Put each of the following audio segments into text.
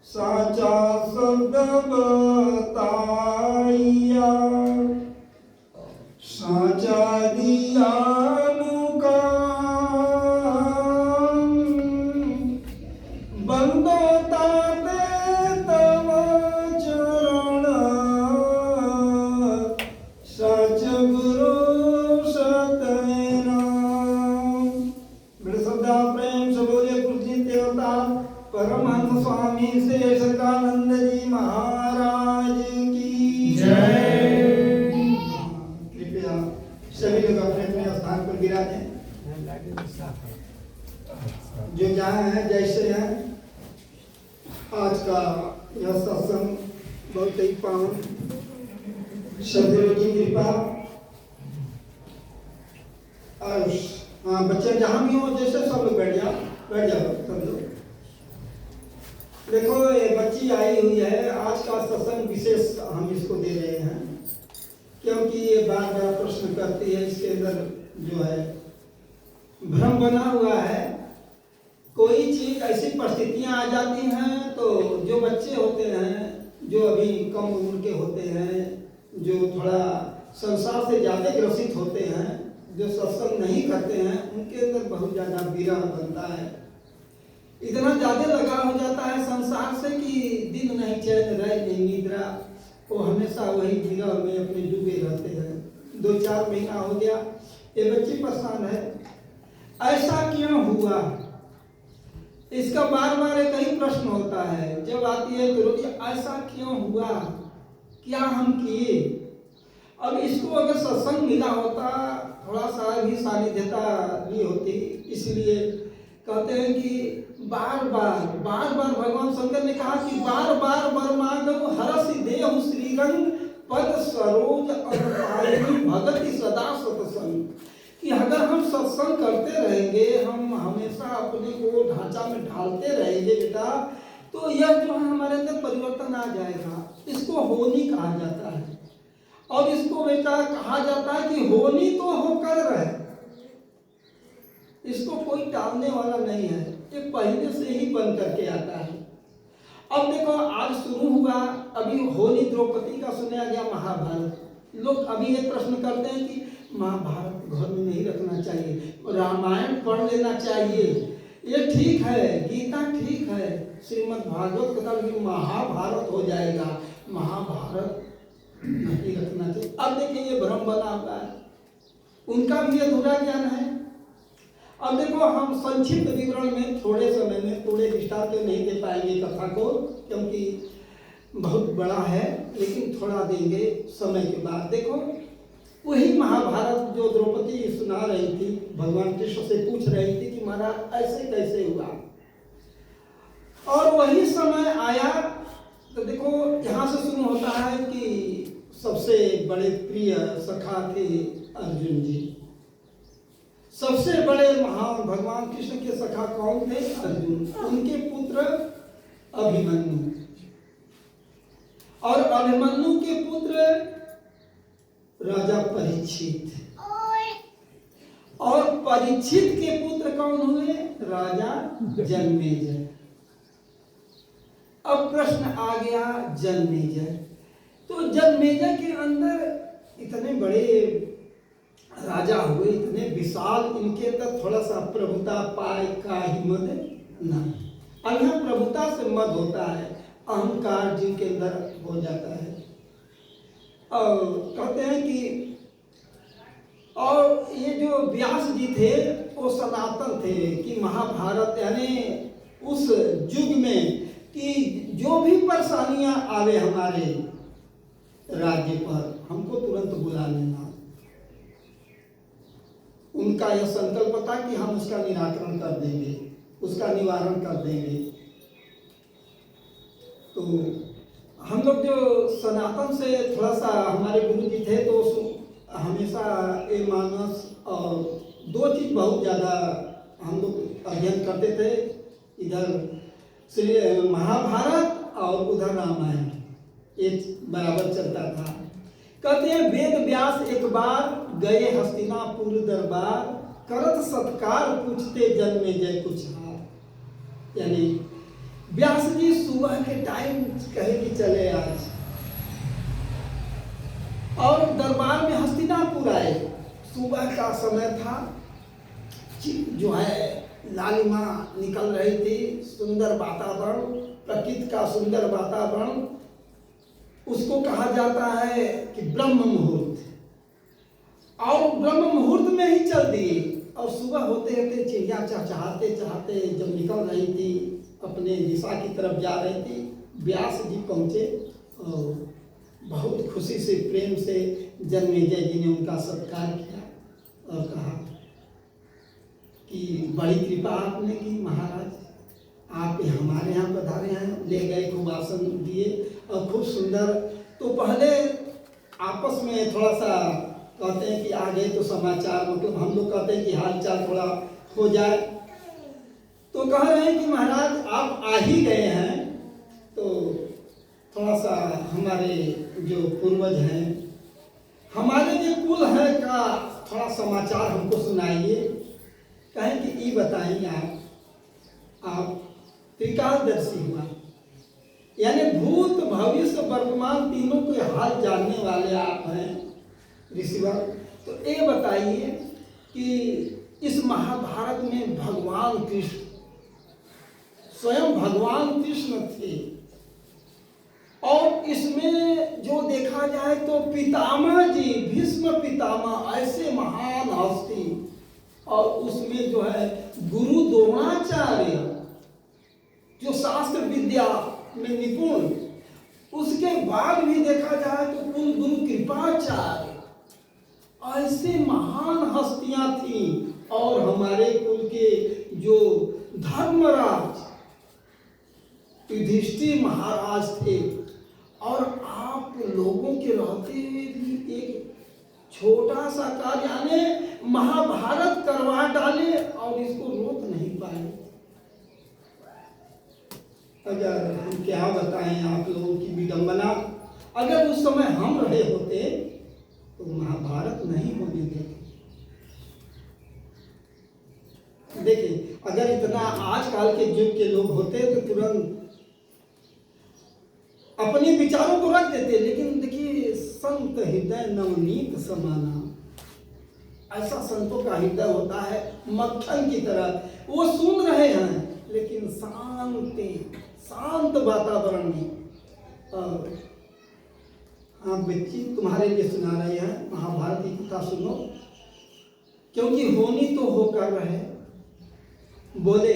साचा शब्द बताइया, साचा दिया मुकाम, बंदो ताते तव चरण, सच गुरु सतनाम। बड़े श्रद्धा प्रेम से बोले पूज्य देवता परमहंस स्वामी शेषकानंद जी महाराज की जय। कृपया सभी लोग अपने अपने स्थान पर विराजें। जो जहाँ हैं जैसे हैं, आज का यह सत्संग बहुत ही पावन, सदगुरु की कृपा। हाँ, बच्चे जहाँ भी हो जैसे सब लोग बैठ जाओ सब लोग। देखो ये बच्ची आई हुई है, आज का सत्संग विशेष हम इसको दे रहे हैं क्योंकि ये बार बार प्रश्न करती है। इसके अंदर जो है भ्रम बना हुआ है। कोई चीज ऐसी परिस्थितियां आ जाती हैं तो जो बच्चे होते हैं, जो अभी कम उम्र के होते हैं, जो थोड़ा संसार से ज्यादा ग्रसित होते हैं, जो सत्संग नहीं करते हैं, उनके अंदर बहुत ज्यादा विरह बनता है। इतना ज्यादा लगाव हो जाता है संसार से कि दिन नहीं चैन रह नहीं निद्रा, वो हमेशा वही विरह में अपने डूबे रहते हैं। 2-4 महीना हो गया, ये बच्ची परेशान है। ऐसा क्यों हुआ, इसका बार बार एक ही प्रश्न होता है। जब आती है तो रोती, ऐसा क्यों हुआ, क्या हम किए। अब इसको अगर सत्संग मिला होता, थोड़ा सा भी सानिध्यता भी होती, इसलिए कहते हैं कि बार बार भगवान शंकर ने कहा कि बार बार वर मांगो हरसि देहु श्रीरंग, पद सरोज अरुपायि भगति सदा सत्संग। कि अगर हम सत्संग करते रहेंगे, हम हमेशा अपने को ढांचा में ढालते रहेंगे बेटा, तो यह जो है हमारे अंदर परिवर्तन आ जाएगा। इसको होनी कहा जाता है। और इसको बेटा कहा जाता है कि होनी तो होकर रहे, इसको कोई टालने वाला नहीं है, ये पहले से ही बन करके आता है। अब देखो आज शुरू हुआ, अभी होली द्रौपदी का सुनाया गया महाभारत। लोग अभी ये प्रश्न करते हैं कि महाभारत घर में नहीं रखना चाहिए, रामायण पढ़ लेना चाहिए। ये ठीक है, गीता ठीक है, श्रीमद् भागवत कथा में महाभारत हो जाएगा, महाभारत नहीं रखना चाहिए। अब देखिए ये भ्रम बना हुआ है, उनका भी अधूरा ज्ञान है। अब देखो हम संक्षिप्त विवरण में थोड़े समय में थोड़े विस्तार के नहीं दे पाएंगे कथा को, क्योंकि बहुत बड़ा है, लेकिन थोड़ा देंगे समय के बाद। देखो वही महाभारत जो द्रौपदी सुना रही थी, भगवान कृष्ण से पूछ रही थी कि महाराज ऐसे कैसे हुआ, और वही समय आया तो देखो यहाँ से शुरू होता है कि सबसे बड़े प्रिय सखा थे अर्जुन जी। सबसे बड़े महान भगवान कृष्ण के सखा कौन थे? अर्जुन। उनके पुत्र अभिमन्यु, और अभिमन्यु के पुत्र राजा परीक्षित, और परीक्षित के पुत्र कौन हुए? राजा जन्मेजय। अब प्रश्न आ गया जन्मेजय, तो जन्मेजय के अंदर इतने बड़े राजा हुए, इतने विशाल, इनके अंदर थोड़ा सा प्रभुता पाए का ही मद नहीं। अब यहाँ प्रभुता से मद होता है, अहंकार जिनके अंदर हो जाता है। और कहते हैं कि और ये जो व्यास जी थे वो सनातन थे कि महाभारत यानी उस युग में कि जो भी परेशानियां आवे हमारे राज्य पर, हमको तुरंत बुला लेना। उनका यह संकल्प था कि हम उसका निराकरण कर देंगे, उसका निवारण कर देंगे। तो हम लोग जो सनातन से थोड़ा सा हमारे गुरु जी थे, तो हमेशा ये मानस और 2 चीज बहुत ज्यादा हम लोग अध्ययन करते थे, इधर श्री महाभारत और उधर रामायण, ये बराबर चलता था। कहते हैं वेद व्यास एक बार गए हस्तिनापुर दरबार, करत सत्कार पूछते जन्मेजय कुछ हार। यानी व्यास जी सुबह के टाइम कहे कि चले आज, और दरबार में हस्तिनापुर आए। सुबह का समय था, जो है लालिमा निकल रही थी, सुंदर वातावरण, प्रकृति का सुंदर वातावरण, उसको कहा जाता है कि ब्रह्म मुहूर्त। और ब्रह्म मुहूर्त में ही चल दिए, और सुबह होते होते चिड़िया चहचहाते चहाते जब निकल रही थी, अपने दिशा की तरफ जा रही थी, व्यास जी पहुँचे और बहुत खुशी से प्रेम से जन्मेजय जी ने उनका सत्कार किया और कहा कि बड़ी कृपा आपने की महाराज, आप हमारे यहाँ पधारे हैं। ले गए, खूब आसन दिए और खूब सुंदर। तो पहले आपस में थोड़ा सा कहते हैं कि आ गए तो समाचार, मतलब हम लोग कहते हैं कि हाल चाल थोड़ा हो जाए। तो कह रहे हैं कि महाराज आप आ ही गए हैं तो थोड़ा सा हमारे जो पूर्वज हैं, हमारे जो कुल है का थोड़ा समाचार हमको सुनाइए। कहें कि ये बताएं आप त्रिकालदर्शी हुआ, यानी भूत भविष्य वर्तमान तीनों के हाल जानने वाले आप हैं ऋषिवर। तो ये बताइए कि इस महाभारत में भगवान कृष्ण, स्वयं भगवान कृष्ण थे, और इसमें जो देखा जाए तो पितामह जी, भीष्म पितामह, ऐसे महान हस्ती, और उसमें जो है गुरु द्रोणाचार्य जो शास्त्र विद्या में निपुण, उसके बाद भी देखा जाए तो कुल गुरु कृपाचार्य, ऐसे महान हस्तियां थीं। और हमारे कुल के जो धर्मराज युधिष्ठिर महाराज थे, और आप लोगों के रहते हुए भी एक छोटा सा कार्य यानी महाभारत करवा डाले और इसको रोक नहीं पाए। अगर हम क्या बताएं आप लोगों की विडंबना, अगर उस समय हम रहे होते तो महाभारत नहीं होने देते। देखिए, अगर इतना आजकल के युग के लोग होते तो तुरंत अपने विचारों को रख देते, लेकिन देखिए संत हृदय नवनीत समाना, ऐसा संतों का हृदय होता है मक्खन की तरह। वो सुन रहे हैं लेकिन शांत वातावरण में। हाँ बच्ची, तुम्हारे लिए सुना रहे हैं महाभारत की कथा, सुनो, क्योंकि होनी तो होकर रहे। बोले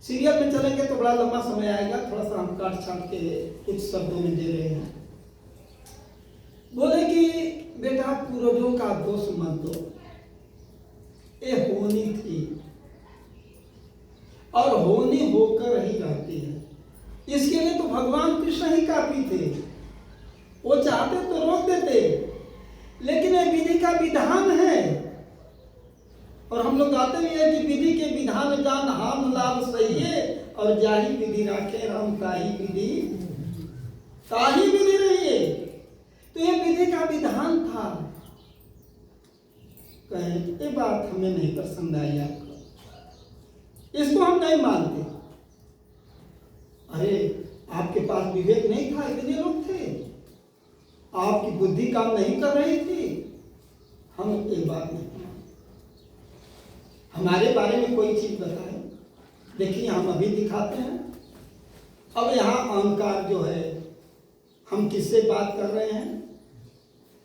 सीरियल में चलेंगे तो बड़ा लंबा समय आएगा, थोड़ा सा हम काट छाट के कुछ शब्दों में दे रहे हैं। बोले कि बेटा पूर्वजों का दोष मत दो, ये होनी थी और होनी होकर ही रहती है। इसके लिए तो भगवान कृष्ण ही काफी थे, वो चाहते तो रोक देते, लेकिन ये विधि का विधान है। और हम लोग गाते भी है कि विधि के विधान जान हाम लाभ सही है, और जाही विधि राखे राम ताही विधि रही है। तो ये विधि का विधान था। कहें ये बात हमें नहीं पसंद आई, आपको इसको हम नहीं मानते। अरे आपके पास विवेक नहीं था, इतने लोग थे, आपकी बुद्धि काम नहीं कर रही थी, हम ये बात नहीं। हमारे बारे में कोई चीज बताए, देखिए हम अभी दिखाते हैं। अब यहाँ अहंकार जो है, हम किससे बात कर रहे हैं?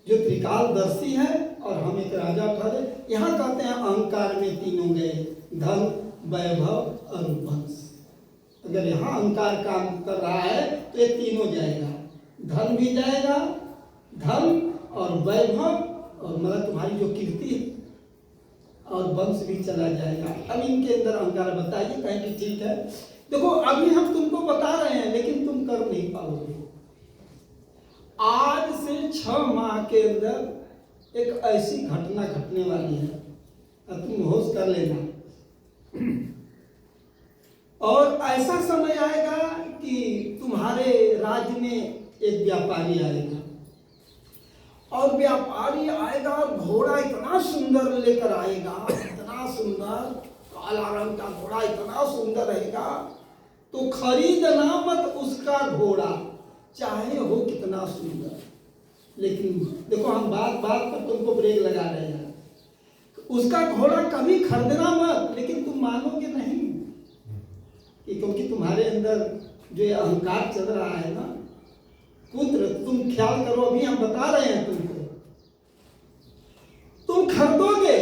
जो त्रिकालदर्शी है और हम एक राजा ठहरे। यहाँ कहते हैं अहंकार में तीनों गए, धन, वैभव और वंश। अगर यहाँ अहंकार काम कर रहा है तो ये तीनों जाएगा, धन भी जाएगा, धन और वैभव, और मतलब तुम्हारी जो कीर्ति और वंश भी चला जाएगा। अब इनके अंदर अहंकार बताइए, कहें कि ठीक है, देखो अभी हम तुमको बता रहे हैं लेकिन तुम कर नहीं पाओगे। आज से 6 माह के अंदर एक ऐसी घटना घटने वाली है, तुम होश कर लेना। और ऐसा समय आएगा कि तुम्हारे राज्य में एक व्यापारी आएगा, और व्यापारी आएगा और घोड़ा इतना सुंदर लेकर आएगा, इतना सुंदर, काला रंग का घोड़ा इतना सुंदर रहेगा। तो तो खरीदना मत उसका घोड़ा, चाहे हो कितना सुंदर। लेकिन देखो हम बात बात पर तुमको ब्रेक लगा रहे हैं। उसका घोड़ा कभी खरीदना मत, लेकिन तुम मानोगे नहीं कि क्योंकि तुम्हारे अंदर जो ये अहंकार चल रहा है ना पुत्र, तुम ख्याल करो, अभी हम बता रहे हैं तुमको, तुम खरीदोगे।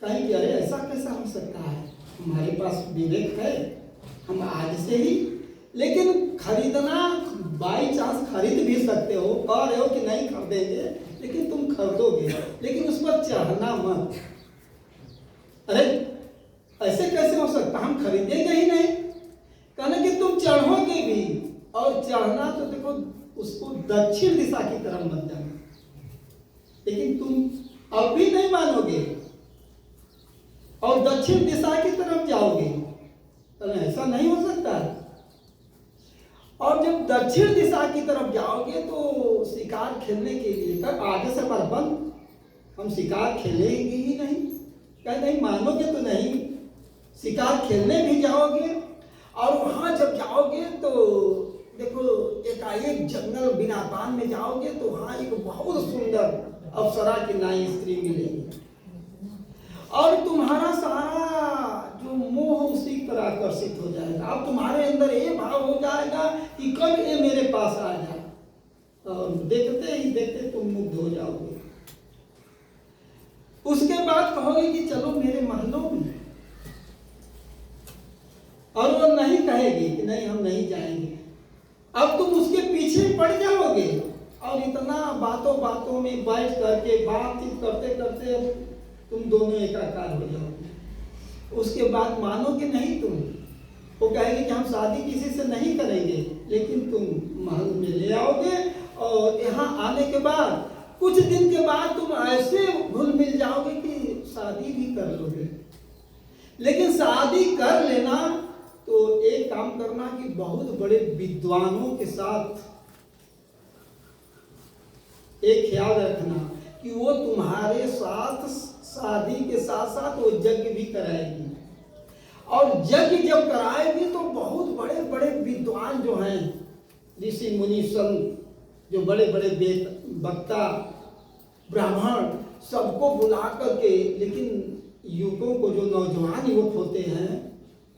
कहीं अरे ऐसा कैसा हो सकता है, हमारे पास विवेक है, हम आज से ही। लेकिन खरीदना बाई चांस खरीद भी सकते हो, कह रहे हो कि नहीं खरीदेंगे, लेकिन तुम खरीदोगे, लेकिन उस पर चढ़ना मत। अरे ऐसे कैसे हो सकता, हम खरीदेंगे ही नहीं। कहना कि तुम चढ़ोगे भी, और चढ़ना तो देखो उसको दक्षिण दिशा की तरफ मत जाना। लेकिन तुम अब भी नहीं मानोगे और दक्षिण दिशा की तरफ जाओगे, तो ऐसा नहीं हो सकता। और जब दक्षिण दिशा की तरफ जाओगे तो शिकार खेलने के लिए कर आगे से पर बंद, हम शिकार खेलेंगे ही नहीं। कह नहीं मानोगे तो नहीं, शिकार खेलने भी जाओगे। और वहां जब जाओगे तो देखो एकाएक जंगल बिनापान में जाओगे तो वहां एक बहुत सुंदर अप्सरा की नाई स्त्री मिलेगी, और तुम्हारा सारा जो मोह उसी पर आकर्षित हो जाएगा। अब तुम्हारे अंदर ये भाव हो जाएगा कि कब ये मेरे पास आ जाए, और देखते ही देखते तुम मुग्ध हो जाओगे। उसके बाद कहोगे कि चलो मेरे महलों में, और वो नहीं कहेगी कि नहीं हम नहीं जाएंगे। अब तुम उसके पीछे पड़ जाओगे, और इतना बातों बातों में बैठ करके बातचीत करते करते तुम दोनों एकाकार हो जाओगे। उसके बाद मानोगे नहीं तुम, वो कहेगी कि हम शादी किसी से नहीं करेंगे, लेकिन तुम महल में ले आओगे। और यहाँ आने के बाद कुछ दिन के बाद तुम ऐसे घुल मिल जाओगे कि शादी भी कर लोगे। लेकिन शादी कर लेना तो एक काम करना कि बहुत बड़े विद्वानों के साथ एक ख्याल रखना कि वो तुम्हारे साथ शादी के साथ साथ वो यज्ञ भी कराएगी। और यज्ञ जब कराएगी तो बहुत बड़े बड़े विद्वान जो हैं, ऋषि मुनि संत, जो बड़े बड़े वेद वक्ता ब्राह्मण, सबको बुला करके, लेकिन युवकों को, जो नौजवान युवक होते हैं,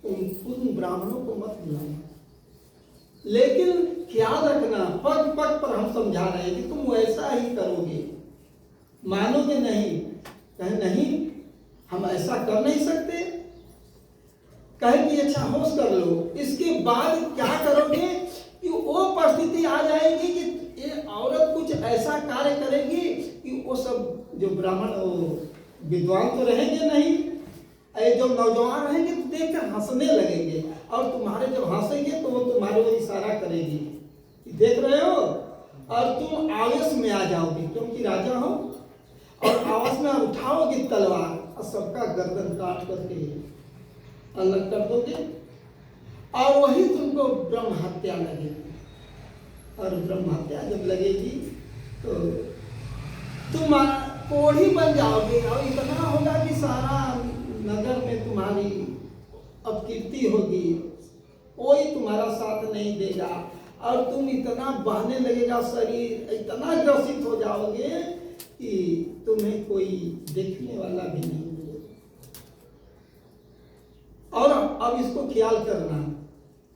उन ब्राह्मणों को मत बुलाना। लेकिन ख्याल रखना, पग पग पर हम समझा रहे हैं कि तुम वैसा ही करोगे। मानोगे नहीं, कहे नहीं हम ऐसा कर नहीं सकते, कहे कि अच्छा होश कर लो। इसके बाद क्या करोगे कि वो परिस्थिति आ जाएगी कि ये औरत कुछ ऐसा कार्य करेगी कि वो सब जो ब्राह्मण विद्वान तो रहेंगे नहीं, जो नौजवान रहेंगे तो देखकर हंसने लगेंगे, और तुम्हारे जब हंसेंगे तो वो तुम्हारे वो इशारा करेगी, देख रहे हो, और तुम आवेश में आ जाओगे क्योंकि राजा हो, और आवेश में उठाओगे तलवार और सबका गर्दन काट करके अलग कर दोगे, और वही तुमको ब्रह्म हत्या लगेगी। और ब्रह्म हत्या जब लगेगी तो तुम कोढ़ी बन जाओगे, और इतना होगा कि सारा नगर में तुम्हारी अपकीर्ति होगी, कोई तुम्हारा साथ नहीं देगा, और तुम इतना बहने लगेगा शरीर, इतना ग्रसित हो जाओगे कि तुम्हें कोई देखने वाला भी नहीं मिलेगा। और अब इसको ख्याल करना,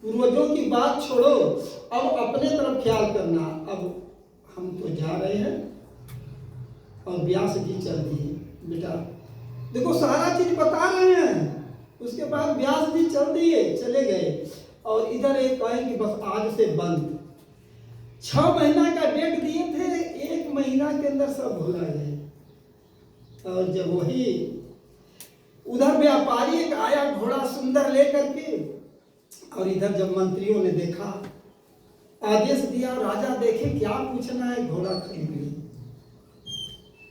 पूर्वजों की बात छोड़ो, अब अपने तरफ ख्याल करना। अब हम तो जा रहे हैं और व्यास जी चल दिए, बेटा देखो सारा चीज बता रहे हैं। उसके बाद व्यास जी चल दिए, चले गए, और इधर एक कहे कि बस आज से बंद। 6 महीना का डेट दिए थे, 1 महीना के अंदर सब भुला गए। और जब वही उधर व्यापारी एक आया घोड़ा सुंदर लेकर के, और इधर जब मंत्रियों ने देखा, आदेश दिया, राजा देखे क्या पूछना है, घोड़ा खरीद ली।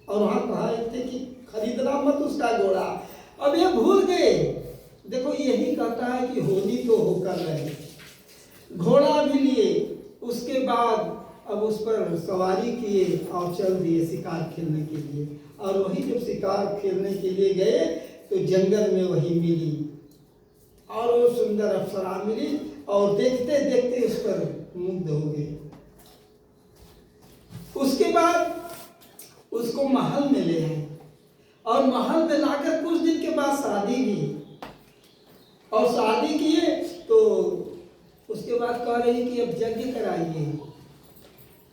और वहां कहा थे कि खरीदना मत उसका घोड़ा। अब ये भूल गए। देखो यही कहता है कि होली तो होकर रहे, घोड़ा भी लिए, उसके बाद अब उस पर सवारी किए और चल दिए शिकार खेलने के लिए। और वही जब शिकार खेलने के लिए गए तो जंगल में वही मिली, और वो सुंदर अप्सरा मिली और देखते देखते उस पर मुग्ध हो गए। उसके बाद उसको महल में ले आए और महल में लाकर कुछ दिन के बाद शादी की, और शादी किए तो उसके बाद कह रही कि अब यज्ञ कराइए,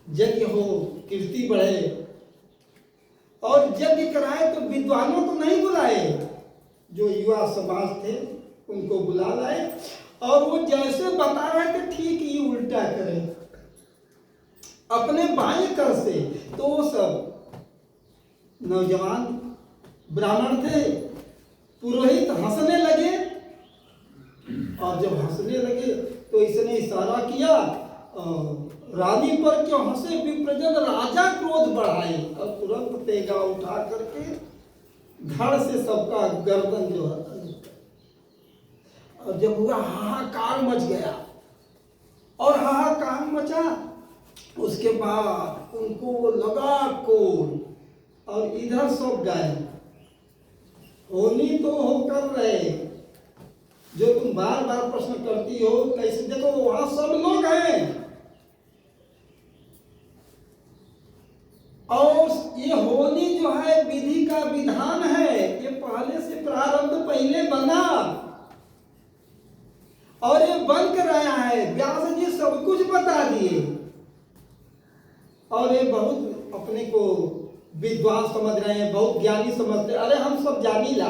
यज्ञ हो, कीर्ति बढ़े। और यज्ञ कराए तो विद्वानों को नहीं बुलाए, जो युवा समाज थे उनको बुला लाए, और वो जैसे बता रहे थे ठीक ही उल्टा करे अपने बाएं कर से। तो वो सब नौजवान ब्राह्मण थे, पुरोहित हंसने लगे, और जब हंसने लगे तो इसने इशारा किया रानी पर क्यों हंसे विप्रजन, राजा क्रोध बढ़ाए, और तुरंत तेगा उठा करके धड़ से सबका गर्दन जो है, और जब हुआ हाहाकार मच गया, और हाहाकार मचा उसके बाद उनको लगा कोल, और इधर सब गए। होनी तो होकर रहे, जो तुम बार बार प्रश्न करती हो कैसे, देखो वहां सब लोग हैं, और ये होनी जो है विधि का विधान है, ये पहले से प्रारंभ पहले बना, और ये बन कर आया है। व्यास जी सब कुछ बता दिए, और ये बहुत अपने को विद्वान समझ रहे हैं, बहुत ज्ञानी समझते हैं। अरे हम सब जानी ला,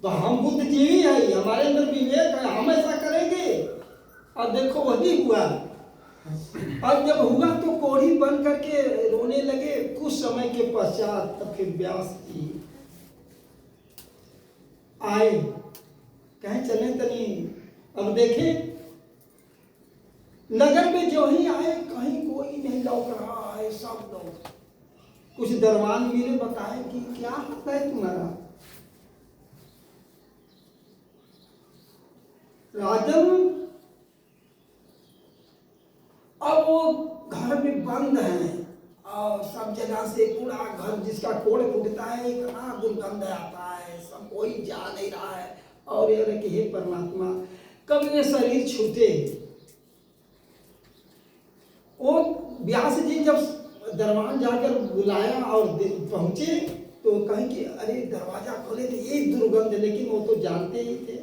तो हम बुद्धिजीवी हैं, हमारे अंदर विवेक है, हम ऐसा करेंगे। और देखो वही हुआ, और जब हुआ तो कोढ़ी बन करके रोने लगे। कुछ समय के पश्चात तब फिर व्यास जी आए, कहें चले तनी अब देखें। नगर में जो ही आए कहीं कोई नहीं लौक रहा है, सब लोग। कुछ दरबान मिले, बताए कि क्या होता है तुम्हारा। राजन अब वो घर में बंद है, और सब जगह से कूड़ा, घर जिसका कोड़ फूटता है इतना दुर्गंध आता है, सब कोई जा नहीं रहा है। और ये कि हे परमात्मा कब ये शरीर छूटे। वो व्यास जी जब दरबान जाकर बुलाया और पहुंचे तो कहें कि अरे दरवाजा खोले थे ये दुर्गंध, लेकिन वो तो जानते ही थे।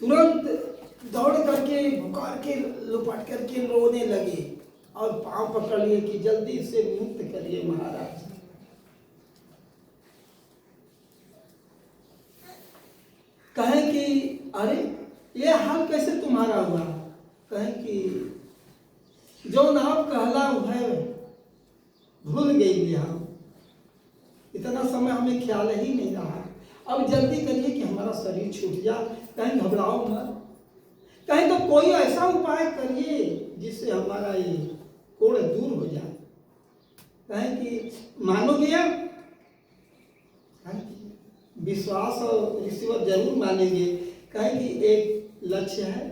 तुरंत दौड़ करके पुकार के लुपट करके रोने लगे, और पांव पकड़ लिए कि जल्दी से मुक्त करिए महाराज। कहें कि अरे ये हाल कैसे तुम्हारा हुआ। कहें कि जो नाम कहला है भूल गई लिया, इतना समय हमें ख्याल ही नहीं रहा। अब जल्दी करिए कि हमारा शरीर छूट जा। कहीं घबराओ मत, कहीं तो कोई ऐसा उपाय करिए जिससे हमारा ये कोड़ दूर हो जाए। कहें कि मानोगे आप, विश्वास और ईश्वर जरूर मानेंगे। कहें कि एक लक्ष्य है,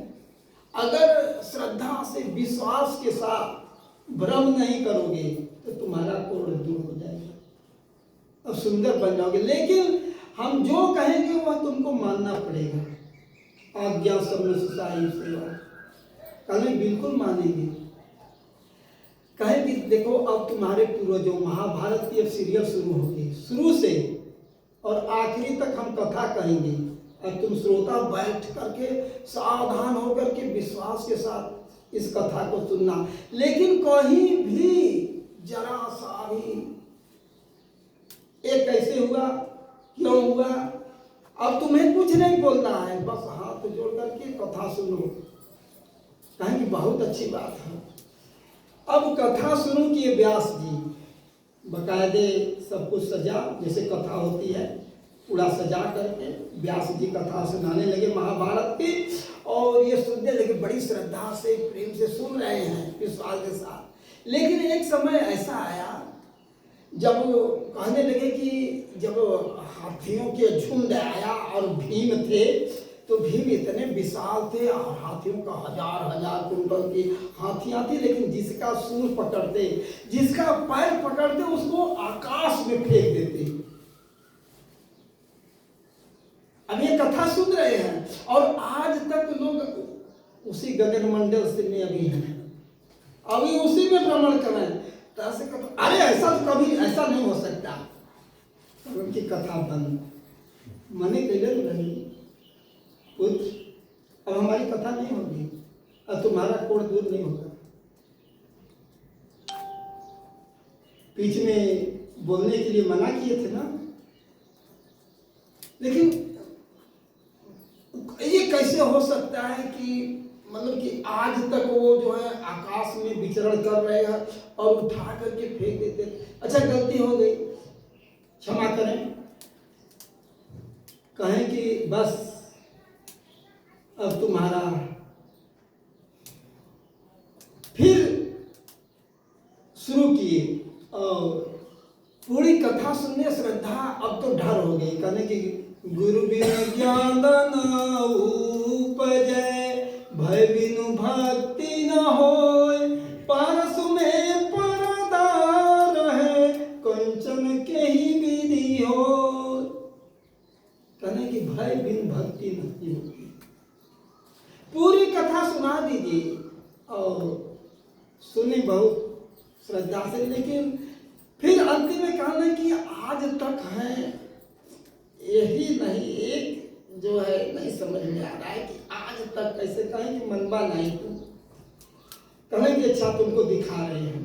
अगर श्रद्धा से विश्वास के साथ भ्रम नहीं करोगे तो तुम्हारा कोड़ दूर हो जाएगा और सुंदर बन जाओगे। लेकिन हम जो कहेंगे वह तुमको मानना पड़ेगा। आज्ञा सबने सुसाई सेवा, कल बिल्कुल मानेंगे। कहे कि देखो अब तुम्हारे पूर्वजों, महाभारत की अब सीरियल शुरू होगी, शुरू से और आखिरी तक हम कथा कहेंगे, और तुम श्रोता बैठ करके सावधान होकर के विश्वास के साथ इस कथा को सुनना। लेकिन कहीं भी जरा सा भी ये कैसे हुआ, क्यों हुआ, अब तुम्हें कुछ नहीं बोलना है, बस हाथ जोड़ करके कथा सुनो। कहेंगे बहुत अच्छी बात है। अब कथा शुरू किए व्यास जी, बकायदे सब कुछ सजा, जैसे कथा होती है पूरा सजा करके व्यास जी कथा सुनाने लगे महाभारत की। और ये सुनने लगे, बड़ी श्रद्धा से प्रेम से सुन रहे हैं विश्वास के साथ। लेकिन एक समय ऐसा आया जब कहने लगे कि जब हाथियों के झुंड आया और भीम थे, तो भीम इतने विशाल थे और हाथियों का हजार हजार कुंटल की हाथियां थी। लेकिन जिसका सूंड पकड़ते, जिसका पैर पकड़ते, उसको आकाश में फेंक देते। कथा सुन रहे हैं और आज तक लोग उसी गगन मंडल से में अभी हैं, अभी उसी में भ्रमण कर रहे हैं। अरे ऐसा तो कभी ऐसा नहीं हो सकता, उनकी कथा बंद मने कैले रही पुत्र, अब हमारी कथा नहीं होगी, अब तुम्हारा कोड़ दूर नहीं होगा। बीच में बोलने के लिए मना किए थे ना, लेकिन ये कैसे हो सकता है कि मतलब कि आज तक वो जो है आकाश में विचरण कर रहे हैं और उठा करके फेंक देते। अच्छा गलती हो गई, क्षमा करें, कहें कि बस अब तुम्हारा, फिर शुरू किए और पूरी कथा सुनने श्रद्धा अब तो ढर हो गई, कहने की गुरु बिनु ज्ञान न उपजै, भय बिनु भक्ति न होय, पारसु में परदार है, कंचन के ही विधि हो। कहने की भय बिनु भक्ति नहीं होती। पूरी कथा सुना दीजिए और सुनी बहुत श्रद्धा से, लेकिन फिर अंतिम में कहना कि आज तक है यही नहीं, एक जो है नहीं समझ में आ रहा है कि आज तक कैसे कहें कि मनवा नहीं तू, कहें कि अच्छा तुमको दिखा रहे हैं।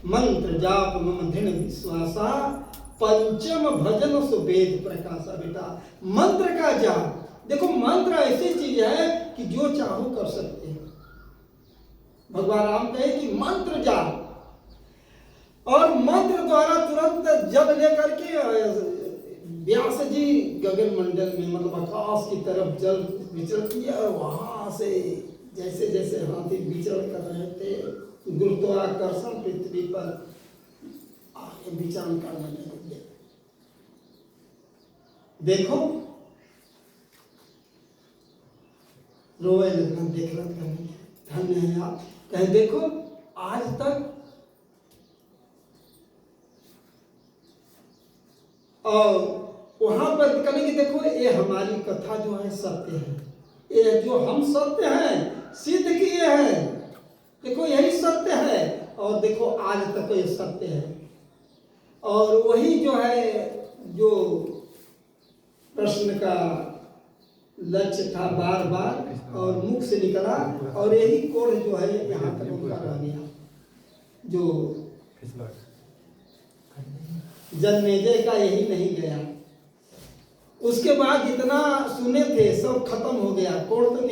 मंत्र जाप मम दृढ़ विश्वासा, पंचम भजन सुवेद प्रकाशा। बेटा मंत्र का जाप, देखो मंत्र ऐसी चीज है कि जो चाहो कर सकते हैं। भगवान राम कहे कि मंत्र जाप, और मंत्र द्वारा तुरंत जब लेकर के व्यास जी गगन मंडल में मतलब आकाश की तरफ जल विचरण किया और वहां से जैसे जैसे हाथी विचरण कर रहे थे, गुरुत्वाकर्षण पृथ्वी पर आगे विचरण करने लगे। देखो रोए लगना, देखना करने, धन्य है आप। कहे देखो आज तक और वहां पर कहेंगे देखो ये हमारी कथा जो है सत्य है, ये जो हम सत्य हैं सिद्ध किए हैं, देखो यही सत्य है, और देखो आज तक ये सत्य है। और वही जो है जो प्रश्न का लक्ष्य था बार बार और मुख से निकला, और यही कोड़ जो है यहाँ तक उनका रह गया, जो जन्मेजय का यही नहीं गया। उसके बाद जितना सुने थे सब खत्म हो गया, कोड़ तो